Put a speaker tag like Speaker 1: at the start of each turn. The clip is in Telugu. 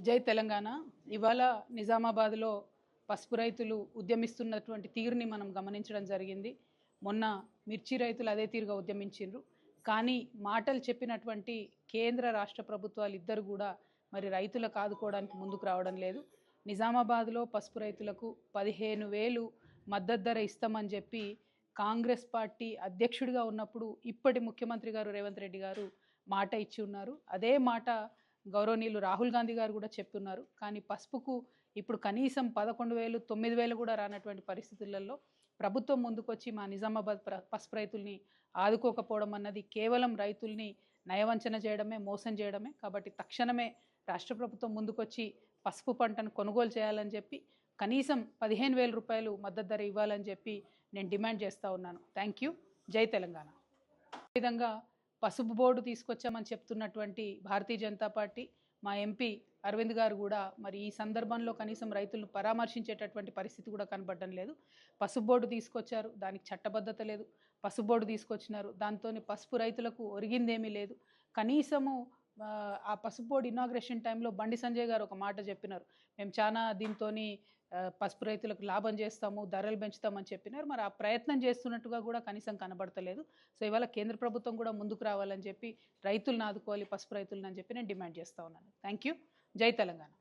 Speaker 1: జై తెలంగాణ. ఇవాళ నిజామాబాద్లో పసుపు రైతులు ఉద్యమిస్తున్నటువంటి తీరుని మనం గమనించడం జరిగింది. మొన్న మిర్చి రైతులు అదే తీరుగా ఉద్యమించిండ్రు. కానీ మాటలు చెప్పినటువంటి కేంద్ర రాష్ట్ర ప్రభుత్వాలు ఇద్దరు కూడా మరి రైతులకు ఆదుకోవడానికి ముందుకు రావడం లేదు. నిజామాబాద్లో పసుపు రైతులకు 15,000 మద్దతు ధర ఇస్తామని చెప్పి కాంగ్రెస్ పార్టీ అధ్యక్షుడిగా ఉన్నప్పుడు ఇప్పటి ముఖ్యమంత్రి గారు రేవంత్ రెడ్డి గారు మాట ఇచ్చి ఉన్నారు. అదే మాట గౌరవనీయులు రాహుల్ గాంధీ గారు కూడా చెప్తున్నారు. కానీ పసుపుకు ఇప్పుడు కనీసం 11,000, 9,000 కూడా రానటువంటి పరిస్థితులలో ప్రభుత్వం ముందుకొచ్చి మా నిజామాబాద్ పసుపు రైతుల్ని ఆదుకోకపోవడం అన్నది కేవలం రైతుల్ని నయవంచన చేయడమే, మోసం చేయడమే. కాబట్టి తక్షణమే రాష్ట్ర ప్రభుత్వం ముందుకొచ్చి పసుపు పంటను కొనుగోలు చేయాలని చెప్పి కనీసం 15,000 రూపాయలు మద్దతు ధర ఇవ్వాలని చెప్పి నేను డిమాండ్ చేస్తూ ఉన్నాను. Thank you. జై తెలంగాణ. విధంగా పసుపు బోర్డు తీసుకొచ్చామని చెప్తున్నటువంటి భారతీయ జనతా పార్టీ మా ఎంపీ అరవింద్ గారు కూడా మరి ఈ సందర్భంలో కనీసం రైతులను పరామర్శించేటటువంటి పరిస్థితి కూడా కనబడడం లేదు. పసుపు బోర్డు తీసుకొచ్చారు, దానికి చట్టబద్ధత లేదు. పసుపు బోర్డు తీసుకొచ్చినారు, దాంతో పసుపు రైతులకు ఒరిగిందేమీ లేదు. కనీసము ఆ పసుపు బోర్డు ఇనాగ్రేషన్ టైంలో బండి సంజయ్ గారు ఒక మాట చెప్పినారు, మేము చాలా దీంతో పసుపు రైతులకు లాభం చేస్తాము, ధరలు పెంచుతామని చెప్పినారు. మరి ఆ ప్రయత్నం చేస్తున్నట్టుగా కూడా కనీసం కనబడతలేదు. సో ఇవాళ కేంద్ర ప్రభుత్వం కూడా ముందుకు రావాలని చెప్పి రైతులను ఆదుకోవాలి, పసుపు రైతులను అని చెప్పి నేను డిమాండ్ చేస్తూ ఉన్నాను. Thank you. జై తెలంగాణ.